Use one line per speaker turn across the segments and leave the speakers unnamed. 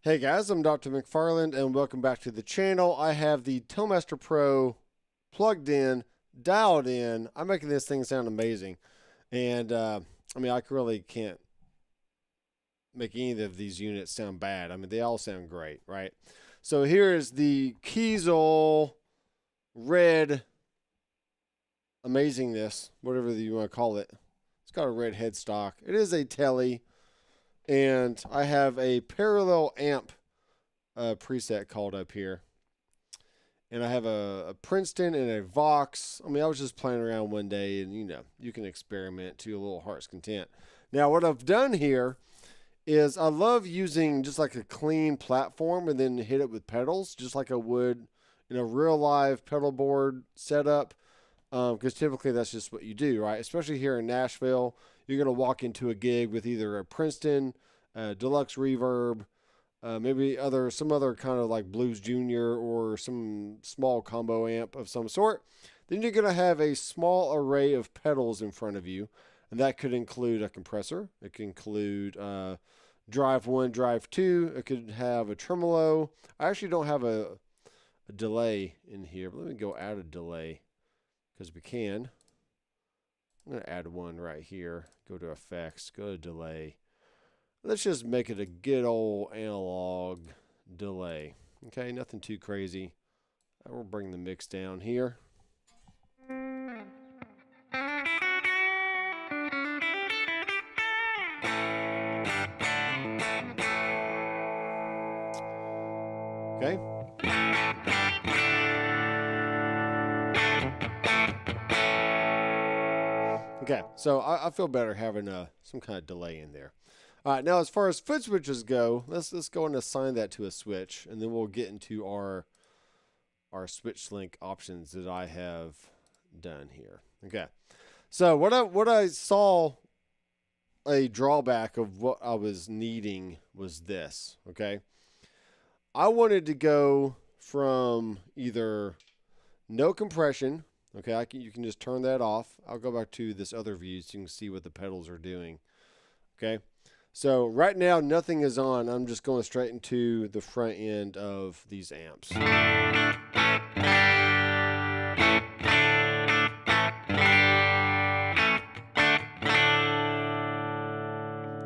Hey guys, I'm Doctor McFarland and welcome back to the channel. I have the Toemaster Pro plugged in, dialed in. I'm making this thing sound amazing. And I really can't make any of these units sound bad. I mean, they all sound great, right? So here is the Kiesel red amazingness, whatever you want to call it. It's got a red headstock. It is a Tele. And I have a parallel amp preset called up here. And I have a Princeton and a Vox. I mean, I was just playing around one day and, you can experiment to your little heart's content. Now, what I've done here is I love using just like a clean platform and then hit it with pedals, just like I would in a real live pedal board setup. Because typically that's just what you do, right? Especially here in Nashville, you're going to walk into a gig with either a Princeton, deluxe reverb, maybe some other kind of like Blues Junior or some small combo amp of some sort. Then you're going to have a small array of pedals in front of you, and that could include a compressor. It can include drive 1, drive 2. It could have a tremolo. I actually don't have a delay in here, but let me go add a delay. Because we can. I'm going to add one right here. Go to effects, go to delay. Let's just make it a good old analog delay. Okay, nothing too crazy. We'll bring the mix down here. Okay. Okay, so I feel better having some kind of delay in there. All right, now as far as foot switches go, let's go and assign that to a switch, and then we'll get into our Switchlink options that I have done here. Okay, so what I saw a drawback of what I was needing was this. Okay, I wanted to go from either no compression. Okay, you can just turn that off. I'll go back to this other view so you can see what the pedals are doing. Okay, so right now nothing is on. I'm just going straight into the front end of these amps.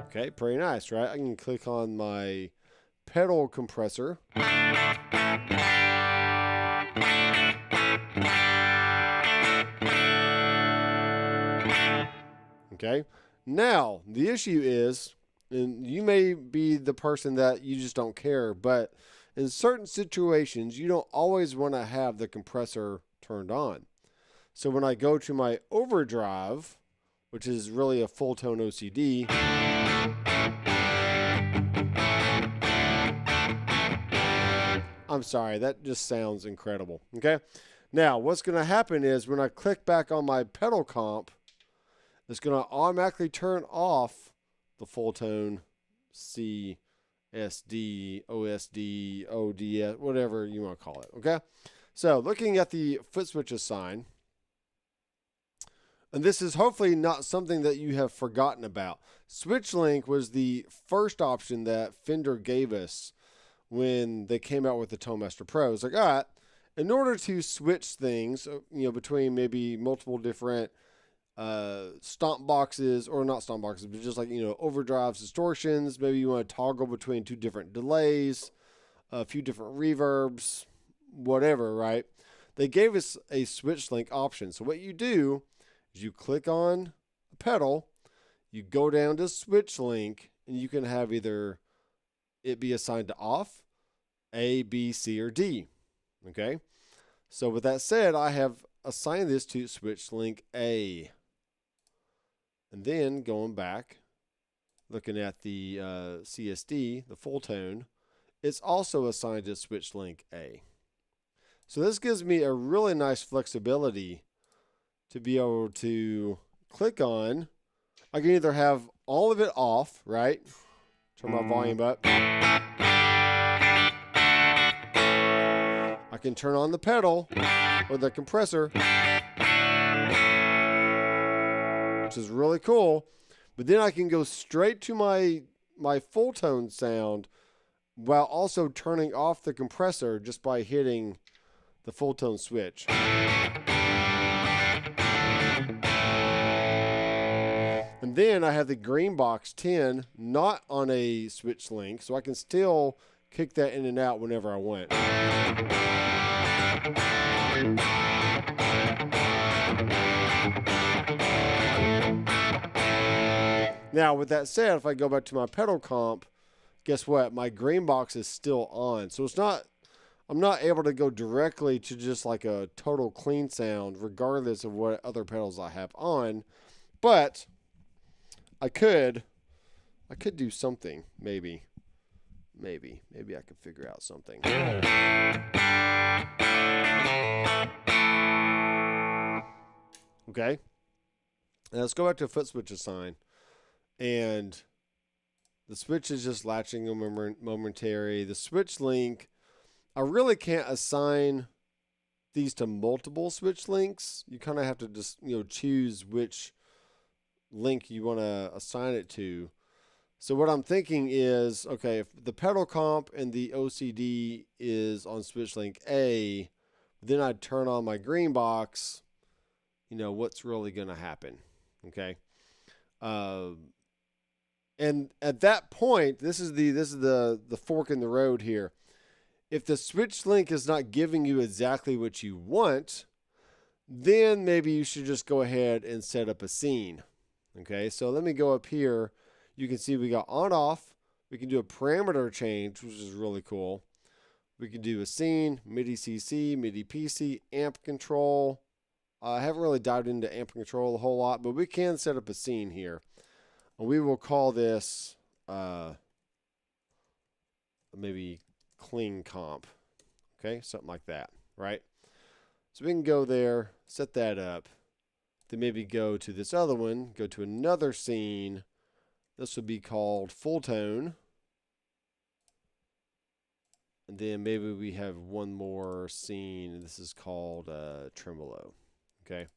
Okay, pretty nice, right? I can click on my pedal compressor. Okay, now the issue is, and you may be the person that you just don't care, but in certain situations, you don't always want to have the compressor turned on. So when I go to my overdrive, which is really a full tone OCD, I'm sorry, that just sounds incredible. Okay, now what's going to happen is when I click back on my pedal comp, it's going to automatically turn off the full tone C, SD, OSD, ODS, whatever you want to call it. Okay, so looking at the foot switches sign, and this is hopefully not something that you have forgotten about. Switchlink was the first option that Fender gave us when they came out with the Toemaster Pro. It's like, all right, in order to switch things, between maybe multiple different stomp boxes, or not stomp boxes, but just like, overdrives, distortions. Maybe you want to toggle between two different delays, a few different reverbs, whatever, right? They gave us a Switchlink option. So what you do is you click on a pedal, you go down to Switchlink, and you can have either it be assigned to off, A, B, C, or D. Okay? So with that said, I have assigned this to Switchlink A. And then going back, looking at the CSD, the full tone, it's also assigned to Switchlink A. So this gives me a really nice flexibility to be able to click on. I can either have all of it off, right? Turn my volume up. I can turn on the pedal or the compressor, which is really cool. But then I can go straight to my full tone sound while also turning off the compressor just by hitting the full tone switch. And then I have the green box 10 not on a Switchlink, so I can still kick that in and out whenever I want. Now, with that said, if I go back to my pedal comp, guess what? My green box is still on. So I'm not able to go directly to just like a total clean sound regardless of what other pedals I have on. But I could do something, maybe I could figure out something. Okay. Now let's go back to a foot switch assign. And the switch is just latching momentary. The Switchlink, I really can't assign these to multiple Switchlinks. You kind of have to just, choose which link you want to assign it to. So what I'm thinking is, okay, if the pedal comp and the OCD is on Switchlink A, then I'd turn on my green box, what's really going to happen, okay? And at that point, this is the fork in the road here. If the Switchlink is not giving you exactly what you want, then maybe you should just go ahead and set up a scene. Okay, so let me go up here. You can see we got on off. We can do a parameter change, which is really cool. We can do a scene, MIDI CC, MIDI PC, amp control. I haven't really dived into amp control a whole lot, but we can set up a scene here. And we will call this maybe clean comp. Okay, something like that, right? So we can go there, set that up. Then maybe go to this other one, go to another scene. This would be called full tone. And then maybe we have one more scene, and this is called tremolo. Okay.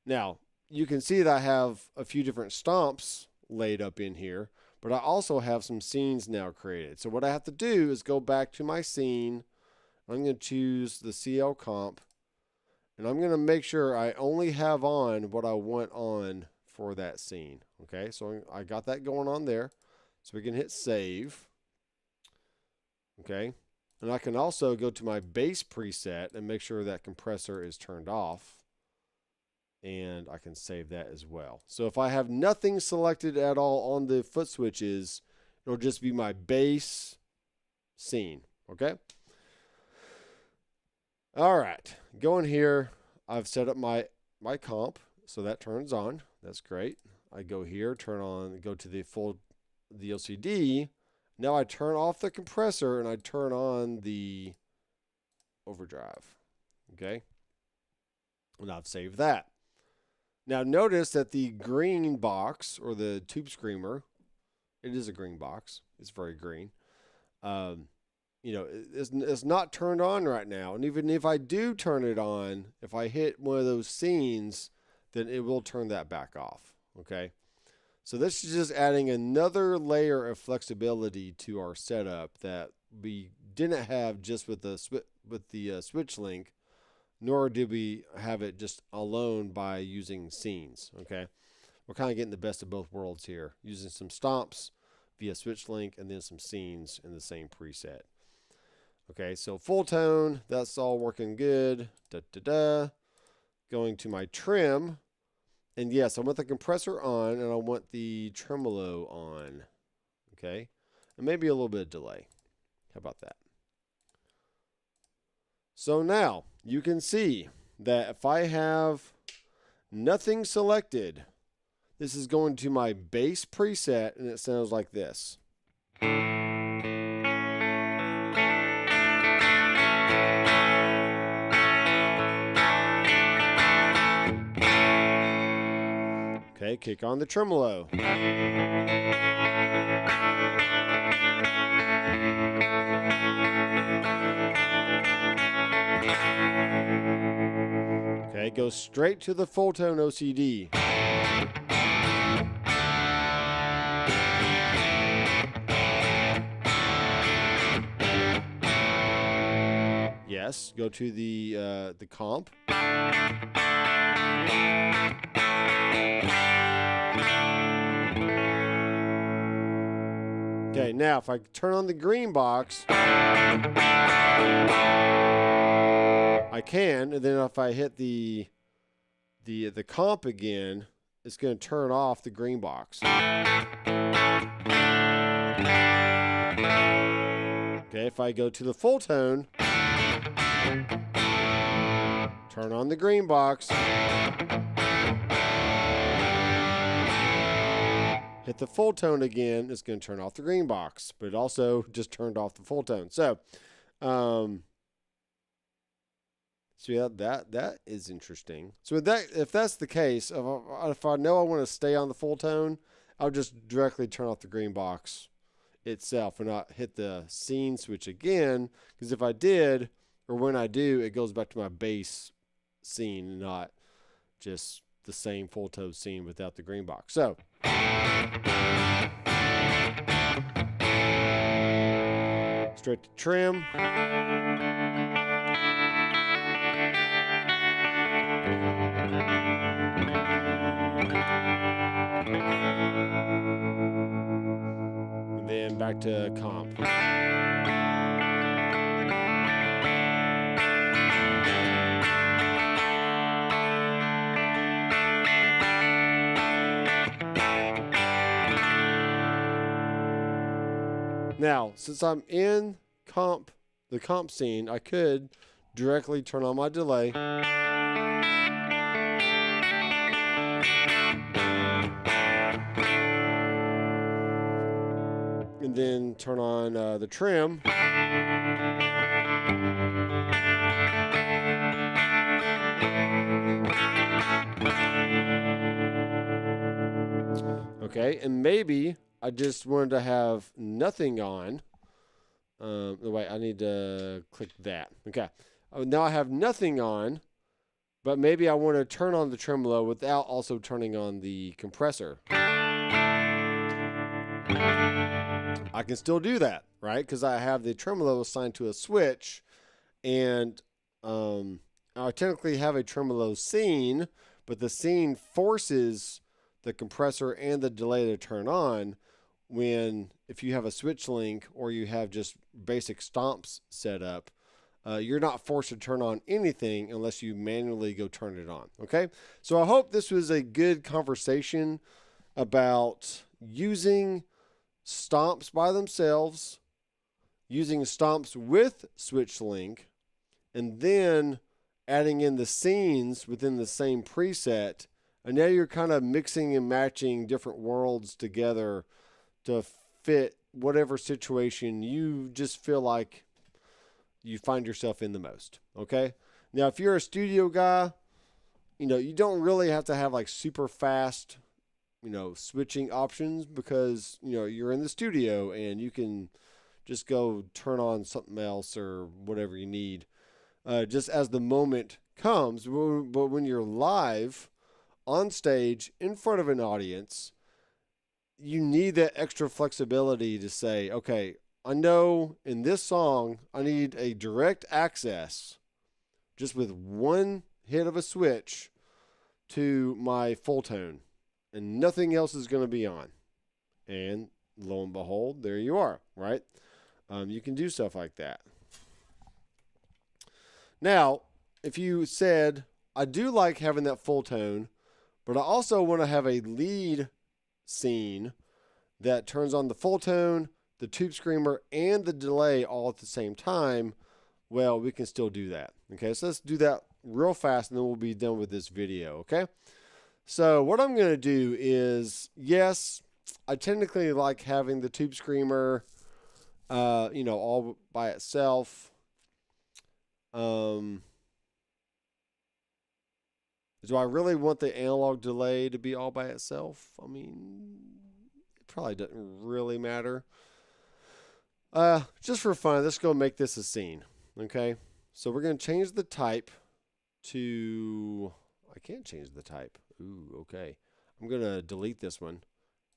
Now, you can see that I have a few different stomps laid up in here, but I also have some scenes now created. So what I have to do is go back to my scene. I'm going to choose the CL comp, and I'm going to make sure I only have on what I want on for that scene. Okay, so I got that going on there. So we can hit save. Okay, and I can also go to my bass preset and make sure that compressor is turned off. And I can save that as well. So if I have nothing selected at all on the foot switches, it'll just be my bass scene. Okay. All right. Going here, I've set up my comp, so that turns on. That's great. I go here, go to the LCD. Now I turn off the compressor and I turn on the overdrive. Okay. And I've saved that. Now notice that the green box, or the tube screamer, it is a green box. It's very green. It's not turned on right now. And even if I do turn it on, if I hit one of those scenes, then it will turn that back off. Okay. So this is just adding another layer of flexibility to our setup that we didn't have just with the Switchlink. Nor did we have it just alone by using scenes, okay? We're kind of getting the best of both worlds here, using some stomps via Switchlink and then some scenes in the same preset. Okay, so full tone, that's all working good. Going to my trim, and yes, I want the compressor on, and I want the tremolo on, okay? And maybe a little bit of delay. How about that? So now you can see that if I have nothing selected, this is going to my bass preset, and it sounds like this. Okay, kick on the tremolo. Okay, go straight to the full tone OCD. Yes. Go to the comp. Okay, now if I turn on the green box, I can, and then if I hit the comp again, it's going to turn off the green box. Okay, if I go to the full tone, turn on the green box, hit the full tone again, it's going to turn off the green box, but it also just turned off the full tone. So, yeah, that is interesting. So if that's the case, if I know I want to stay on the full tone, I'll just directly turn off the green box itself and not hit the scene switch again, because if I did, or when I do, it goes back to my bass scene and not just the same full tone scene without the green box. So straight to trim. And then back to comp. Now, since I'm in the comp scene, I could directly turn on my delay. And then turn on the trim. Okay, and maybe I just wanted to have nothing on. Wait, I need to click that. Okay, now I have nothing on, but maybe I want to turn on the tremolo without also turning on the compressor. I can still do that, right? Because I have the tremolo assigned to a switch, and I technically have a tremolo scene, but the scene forces the compressor and the delay to turn on if you have a Switchlink or you have just basic stomps set up. You're not forced to turn on anything unless you manually go turn it on. Okay, so I hope this was a good conversation about using stomps by themselves, using stomps with Switchlink, and then adding in the scenes within the same preset. And now you're kind of mixing and matching different worlds together to fit whatever situation you just feel like you find yourself in the most. Okay. Now, if you're a studio guy, you don't really have to have like super fast, switching options, because, you're in the studio and you can just go turn on something else or whatever you need, just as the moment comes. But when you're live on stage in front of an audience, you need that extra flexibility to say, okay, I know in this song I need a direct access just with one hit of a switch to my full tone, and nothing else is going to be on. And lo and behold, there you are, right? You can do stuff like that. Now, if you said, I do like having that full tone, but I also want to have a lead scene that turns on the full tone, the tube screamer, and the delay all at the same time, well, we can still do that. Okay, so let's do that real fast, and then we'll be done with this video, okay? So what I'm going to do is, yes, I technically like having the tube screamer, all by itself. Do I really want the analog delay to be all by itself? I mean, it probably doesn't really matter. Just for fun, let's go make this a scene. Okay, so we're going to change the type to, I can't change the type. Ooh, okay. I'm going to delete this one.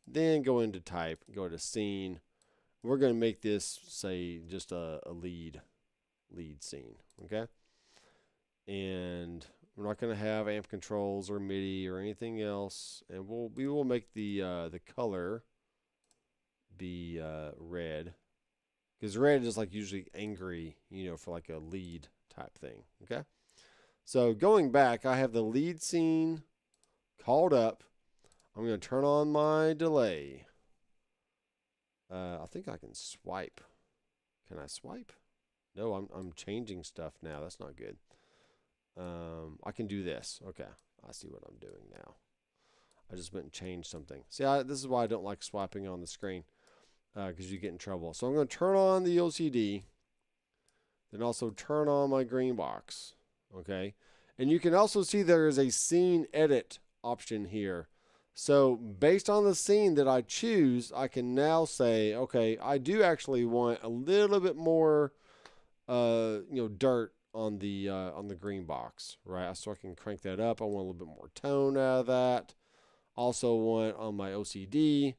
Then go into type, go to scene. We're going to make this, say, just a lead. lead scene, okay? And we're not going to have amp controls or MIDI or anything else, and we will make the color be red, because red is like usually angry, you know, for like a lead type thing, okay? So going back, I have the lead scene called up. I'm going to turn on my delay. I think I can swipe. Can I swipe? No, I'm changing stuff now. That's not good. I can do this. Okay, I see what I'm doing now. I just went and changed something. See, this is why I don't like swiping on the screen, because you get in trouble. So I'm going to turn on the LCD, then also turn on my green box. Okay, and you can also see there is a scene edit option here. So based on the scene that I choose, I can now say, okay, I do actually want a little bit more, you know, dirt on the green box, right? So I can crank that up. I want a little bit more tone out of that. Also want on my OCD,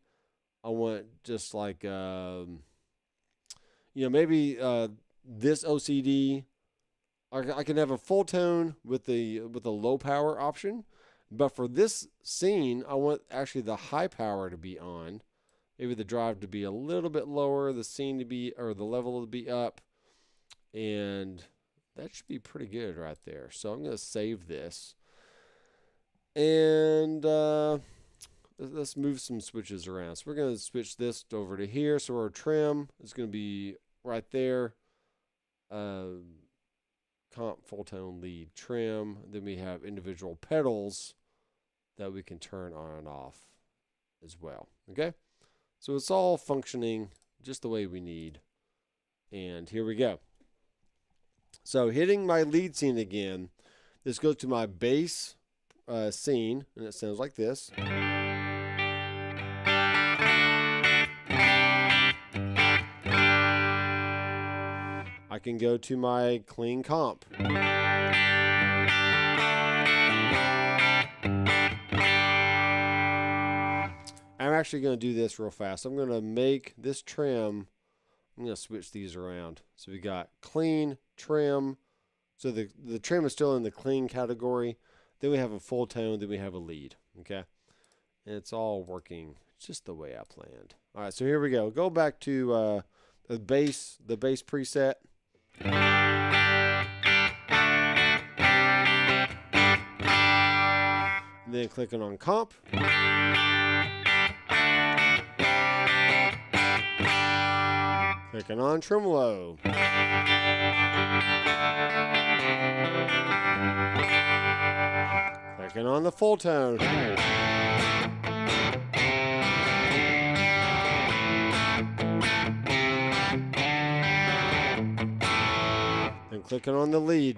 I want just like, you know, maybe this OCD, I can have a full tone with the low power option. But for this scene, I want actually the high power to be on. Maybe the drive to be a little bit lower, the scene to be, or the level to be up. And that should be pretty good right there. So I'm going to save this. And let's move some switches around. So we're going to switch this over to here. So our trim is going to be right there. Comp, full tone, lead, trim. Then we have individual pedals that we can turn on and off as well. Okay, so it's all functioning just the way we need. And here we go. So hitting my lead scene again, this goes to my bass scene, and it sounds like this. I can go to my clean comp. I'm actually going to do this real fast. I'm going to make this trim, I'm going to switch these around. So we got clean, trim. So the trim is still in the clean category. Then we have a full tone, then we have a lead, okay? And it's all working just the way I planned. All right, so here we go. Go back to the bass preset. And then clicking on comp. Clicking on tremolo. Clicking on the full tone. Then clicking on the lead.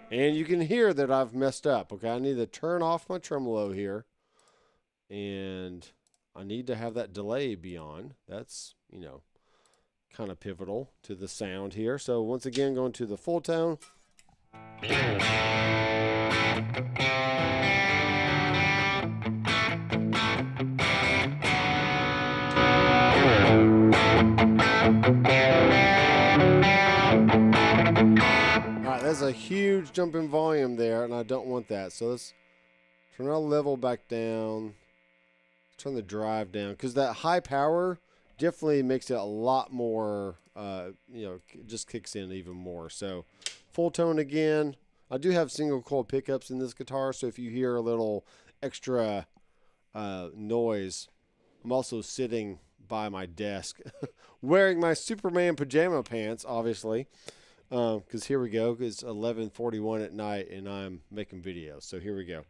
And you can hear that I've messed up. Okay, I need to turn off my tremolo here. And I need to have that delay be on. That's, you know, kind of pivotal to the sound here. So once again, going to the full tone. There's a huge jump in volume there, and I don't want that. So let's turn our level back down. Turn the drive down, because that high power definitely makes it a lot more, you know, just kicks in even more. So full tone again. I do have single coil pickups in this guitar, so if you hear a little extra noise, I'm also sitting by my desk wearing my Superman pajama pants, obviously. Because here we go. It's 11:41 at night, and I'm making videos. So here we go.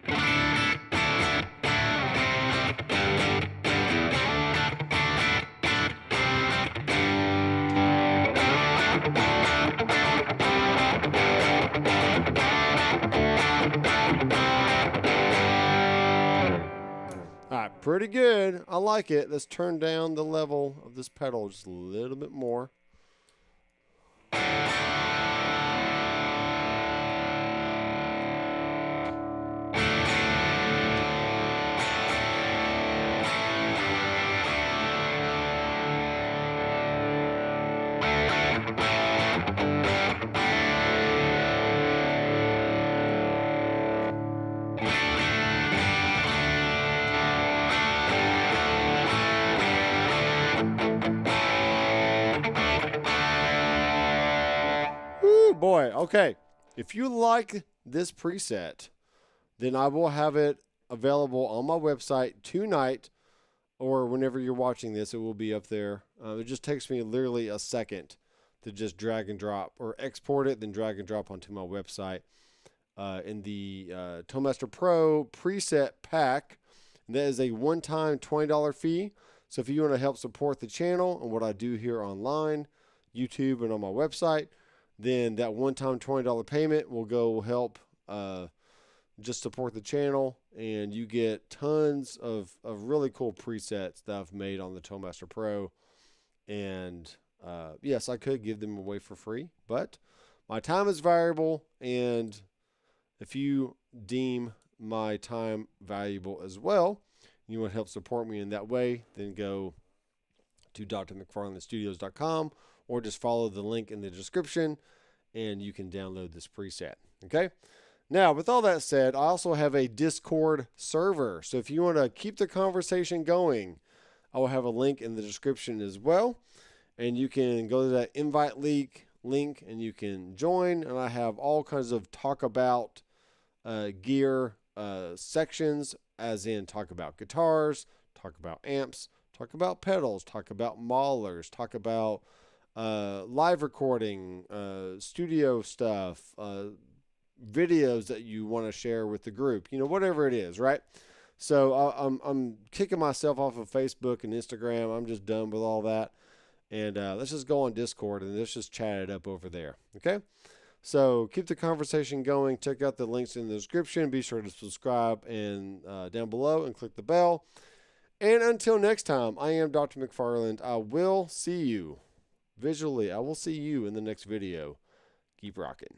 All right, pretty good. I like it. Let's turn down the level of this pedal just a little bit more. Okay, if you like this preset, then I will have it available on my website tonight, or whenever you're watching this, it will be up there. It just takes me literally a second to just drag and drop or export it, then drag and drop onto my website in the Toastmaster Pro preset pack. And that is a one-time $20 fee. So if you want to help support the channel and what I do here online, YouTube, and on my website, then that one-time $20 payment will go help just support the channel, and you get tons of really cool presets that I've made on the Toastmaster Pro. And yes, I could give them away for free, but my time is valuable, and if you deem my time valuable as well, you want to help support me in that way, then go to drmcfarlandstudios.com or just follow the link in the description, and you can download this preset. Okay? Now, with all that said, I also have a Discord server. So if you want to keep the conversation going, I will have a link in the description as well. And you can go to that invite link and you can join. And I have all kinds of talk about gear sections, as in talk about guitars, talk about amps, talk about pedals, talk about maulers, talk about live recording, studio stuff, videos that you want to share with the group, whatever it is, right? So I'm kicking myself off of Facebook and Instagram. I'm just done with all that. And let's just go on Discord and let's just chat it up over there. Okay? So keep the conversation going. Check out the links in the description. Be sure to subscribe and down below and click the bell. And until next time, I am Dr. McFarland. I will see you visually. I will see you in the next video. Keep rocking.